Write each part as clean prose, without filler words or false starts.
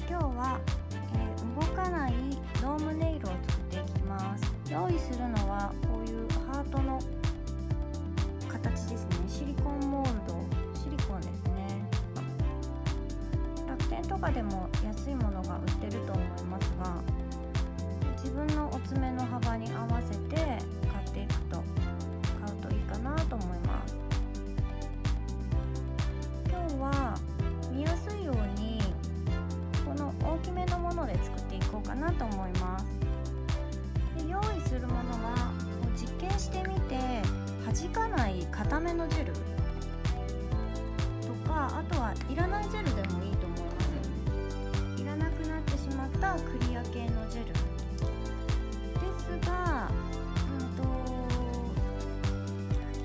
今日は、動かないドームネイルを作っていきます。用意するのはこういうハートの形ですね。シリコンモールド、シリコンですね。楽天とかでも安いものが売ってると思いますが、自分のお爪の幅に合わせて買っていくと買うといいかなと思います。今日は見やすいようにこの大きめのもので作っていこうかなと思います。で、用意するものは実験してみて弾かない固めのジェルとか、あとはいらないジェルでもいいと思います。いらなくなってしまったクリア系のジェルですが、あ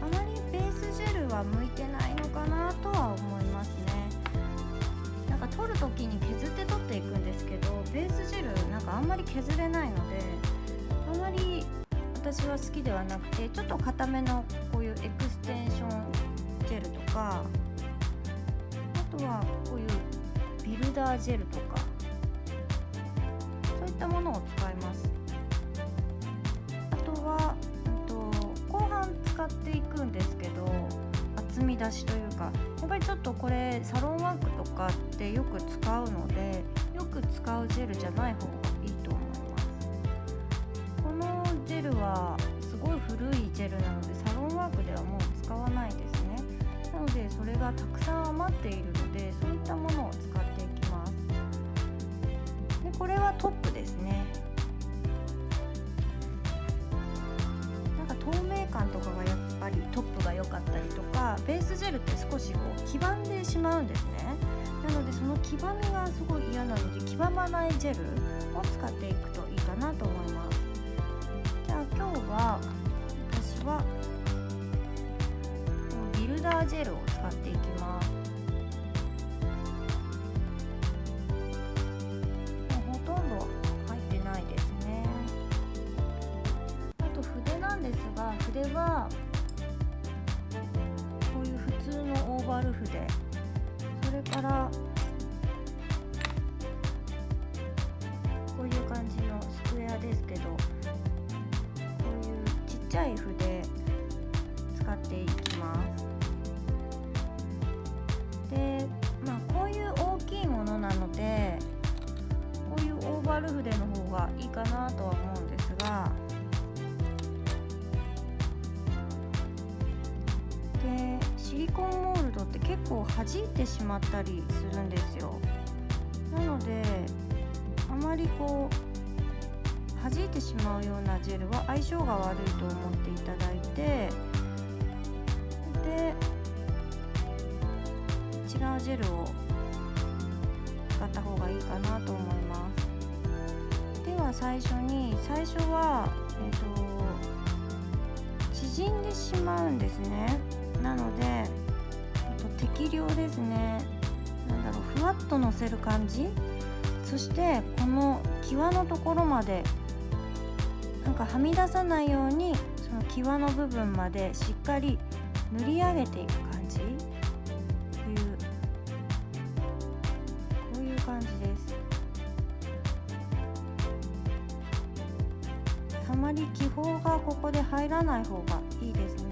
まりベースジェルは向いてないのかなとは思いますね。なんか取るときに削って取っていくんですけど、ベースジェルなんかあんまり削れないので、あまり私は好きではなくて、ちょっと固めのこういうエクステンションジェルとか、あとはこういうビルダージェルとか、そういったものを使います。あとは、後半使っていくんですけど、厚み出しというか、やっぱりちょっとこれサロンワークとかってよく使うので、よく使うジェルじゃない方がいいと思います。このジェルはすごい古いジェルなので、サロンワークではもう使わないですね。なのでそれがたくさん余っているので、そういったものを使っていきます。で、これはトップですね。なんか透明感とかがやっぱりトップが良かったりとか、ベースジェルって少しこう黄ばんでしまうんですね。なのでその黄ばみがすごい嫌なので、黄ばまないジェルを使っていくといいかなと思います。じゃあ今日は私はビルダージェルを使っていきます。もうほとんど入ってないですね。あと筆なんですが、筆はこういう普通のオーバル筆、それからこういう感じのスクエアですけど、こういうちっちゃい筆使っていきます。で、こういう大きいものなので、こういうオーバル筆の方がいいかなとは思うんですが、で、シリコンモールドって結構弾いてしまったりするんですよ。なのであまりこう弾いてしまうようなジェルは相性が悪いと思っていただいて、で、違うジェルを使った方がいいかなと思います。では最初は、縮んでしまうんですね。なので適量ですね。ふわっとのせる感じ。そしてこの際のところまでなんかはみ出さないように、その際の部分までしっかり塗り上げていく感じ。こういう感じです。あまり気泡がここで入らない方がいいですね。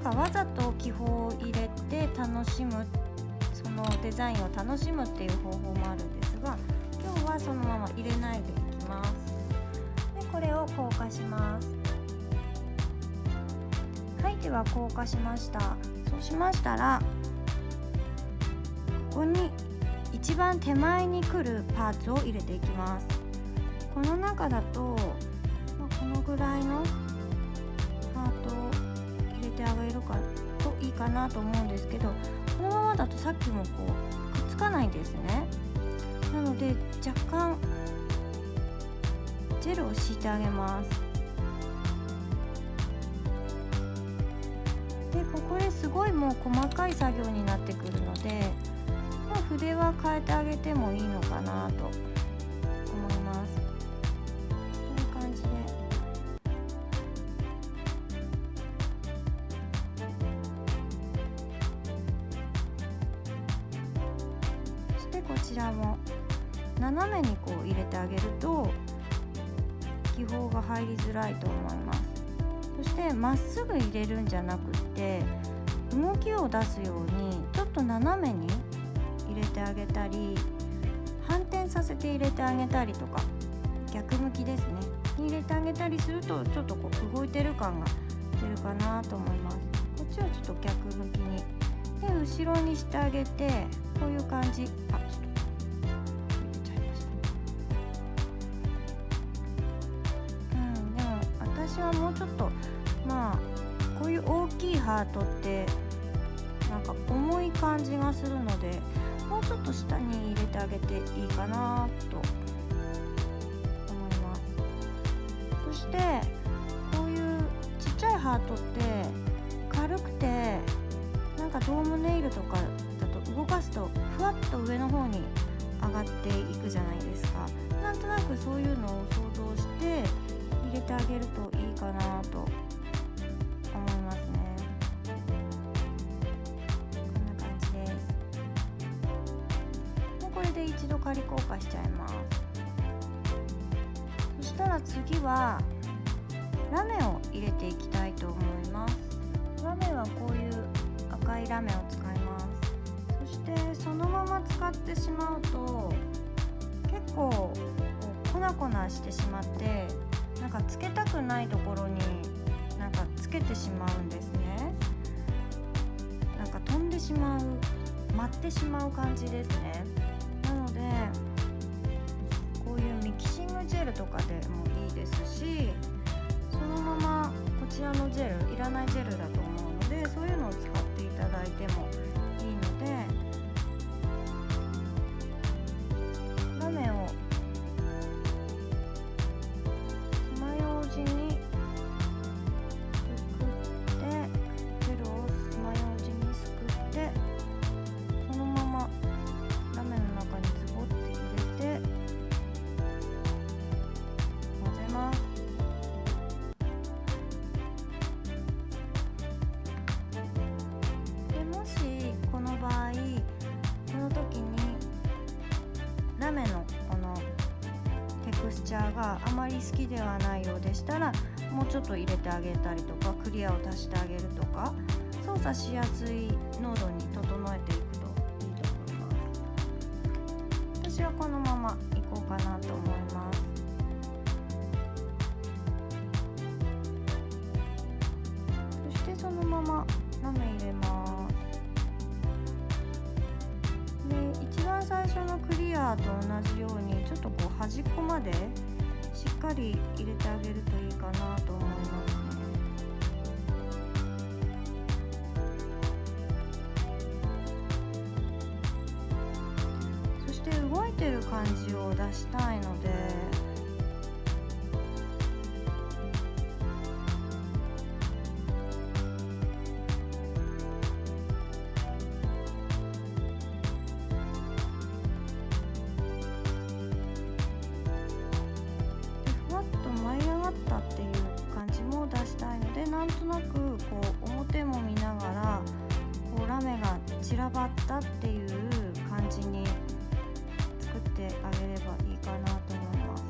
わざと気泡を入れて楽しむ、そのデザインを楽しむっていう方法もあるんですが、今日はそのまま入れないでいきます。で、これを硬化します。はい、では硬化しました。そうしましたら、ここに一番手前に来るパーツを入れていきます。この中だと、このぐらいのハートを入れてあげるかといいかなと思うんですけど、このままだとさっきもこうくっつかないんですね。なので若干ジェルを敷いてあげます。で、ここですごいもう細かい作業になってくるので、筆は変えてあげてもいいのかなと思います。こういう感じで。こちらも斜めにこう入れてあげると気泡が入りづらいと思います。そしてまっすぐ入れるんじゃなくって動きを出すようにちょっと斜めに入れてあげたり、反転させて入れてあげたりとか、逆向きですねに入れてあげたりするとちょっとこう動いてる感が出るかなと思います。こっちはちょっと逆向きにで後ろにしてあげて、こういう感じ。ちょっと入れちゃいました。でも私はもうちょっとこういう大きいハートってなんか重い感じがするので、もうちょっと下に入れてあげていいかなと思います。そしてこういうちっちゃいハートって軽くて、なんかドームネイルとかだと動かすとふわっと上の方に上がっていくじゃないですか。なんとなくそういうのを想像して入れてあげるといいかなと思いますね。こんな感じです。でこれで一度仮硬化しちゃいます。そしたら次はラメを入れていきたいと思います。ラメはこういう赤いラメを使います。そしてそのまま使ってしまうと結構粉々してしまって、なんかつけたくないところになんかつけてしまうんですね。なんか飛んでしまう、舞ってしまう感じですね。なのでこういうミキシングジェルとかでもいいですし、そのままこちらのジェルいらないジェルだと思うので、そういうのを使っていただいてもいいので、ラメを爪楊枝にすくって、ジェルを爪楊枝にすくって、そのままラメの中にズボって入れて混ぜます。もしこの場合、この時にラメのこのテクスチャーがあまり好きではないようでしたら、もうちょっと入れてあげたりとか、クリアを足してあげるとか、操作しやすい濃度に整えていくといいと思います。私はこのままいこうかなと思います。そしてそのままラメ入れます。一番最初のクリアと同じようにちょっとこう端っこまでしっかり入れてあげるといいかなと思いますね。そして動いてる感じを出したいので、っていう感じも出したいので、なんとなくこう表も見ながらこうラメが散らばったっていう感じに作ってあげればいいかなと思います。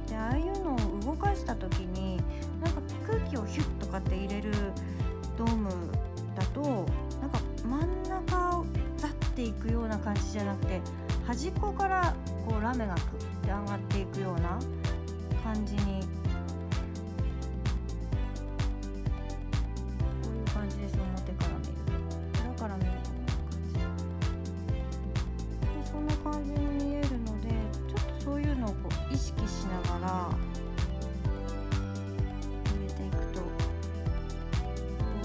で、ああいうのを動かした時になんか空気をヒュッとかって入れるドームだと、なんか真ん中をザッていくような感じじゃなくて、端っこからこうラメがクッて上がっていくような感じに、こういう感じです。表から見ると、裏から見るとこんな感じで、そんな感じに見えるので、ちょっとそういうのをこう意識しながら入れていくと動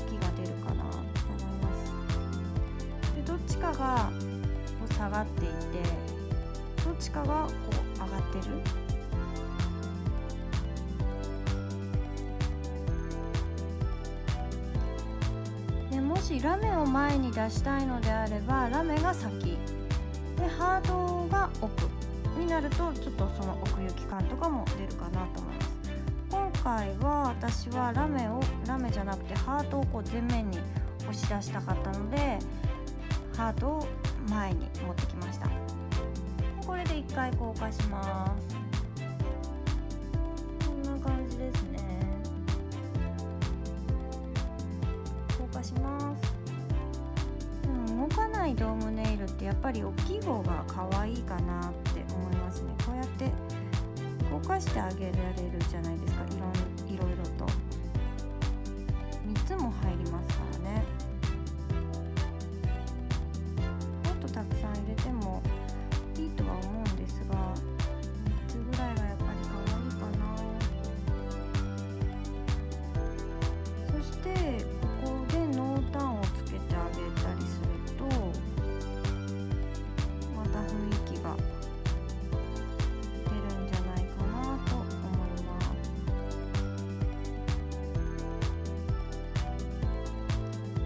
きが出るかなと思います。で、どっちかが下がっていて、どっちかがこう上がってる。で、もしラメを前に出したいのであれば、ラメが先でハートが奥になると、ちょっとその奥行き感とかも出るかなと思います。今回は私はラメじゃなくてハートをこう前面に押し出したかったので、ハートを前に持ってきました。これで1回硬化します。こんな感じですね。硬化します。動かないドームネイルってやっぱり大きい方が可愛いかなって思いますね。こうやって動かしてあげられるじゃないですか。いろいろと3つも入りますからね。もっとたくさん入れてもいいとは思うんですが、3つぐらいがやっぱり可愛いかな。そしてここで濃淡をつけてあげたりするとまた雰囲気が出るんじゃないかなと思います。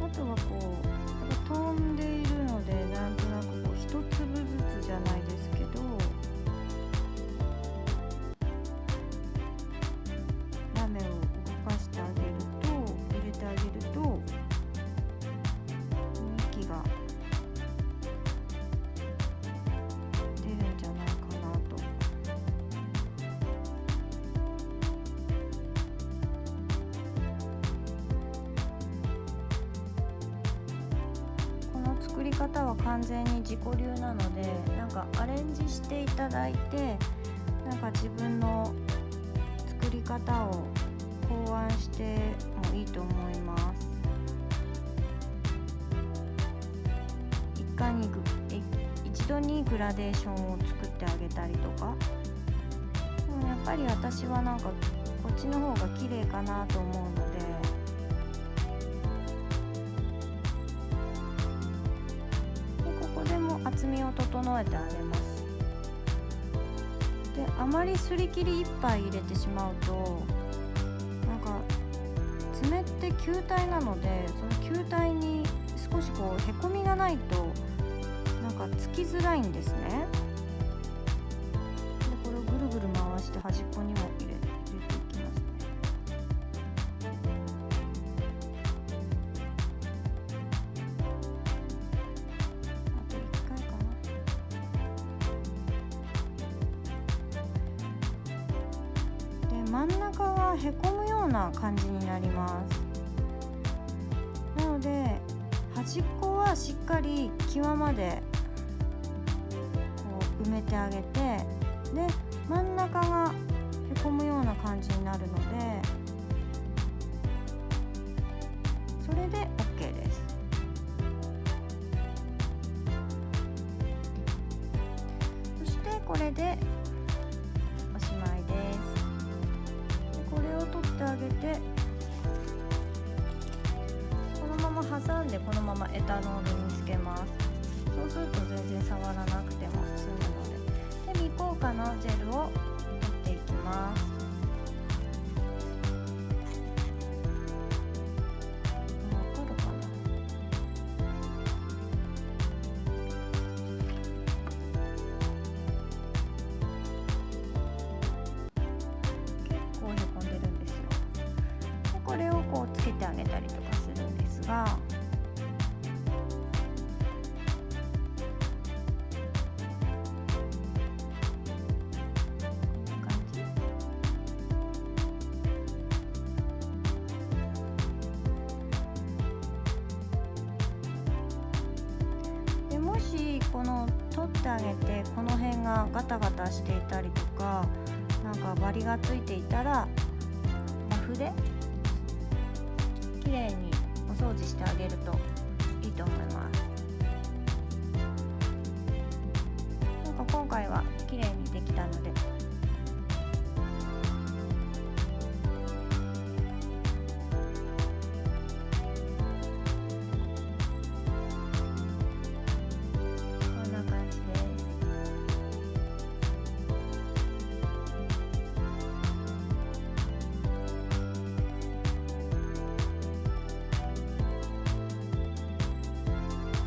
あとは飛んでいるので、なんとなく一粒ずつじゃないですけど、ラメを動かしてあげると、入れてあげると雰囲気が出るんじゃないかなと。この作り方は完全に自己流なので、なんかアレンジしていただいて、なんか自分の作り方を考案してもいいと思います。一度にグラデーションを作ってあげたりとか。でもやっぱり私はなんかこっちの方が綺麗かなと思うので、ここでも厚みを整えてあげます。で、あまりすり切りいっぱい入れてしまうと、なんか爪って球体なので、その球体に少しへこみがないとなんかつきづらいんですね。で、これをぐるぐる回して端っこにも入れていきますね。あと1回かな。で、真ん中はへこむような感じになります。なので端っこはしっかり際まで埋めてあげて、で真ん中がへこむような感じになるので、それで OK です。そしてこれでおしまいです。で、これを取ってあげて、このまま挟んでこのままエタノールにつけます。そうすると全然触らなくても済むので。で、未硬化のジェルを取っていきます。取るかな。結構へこんでるんですよ。で、これをつけてあげたりとかするんですが、もしこの取ってあげてこの辺がガタガタしていたりとか、なんかバリがついていたらラフできれいにお掃除してあげるといいと思います。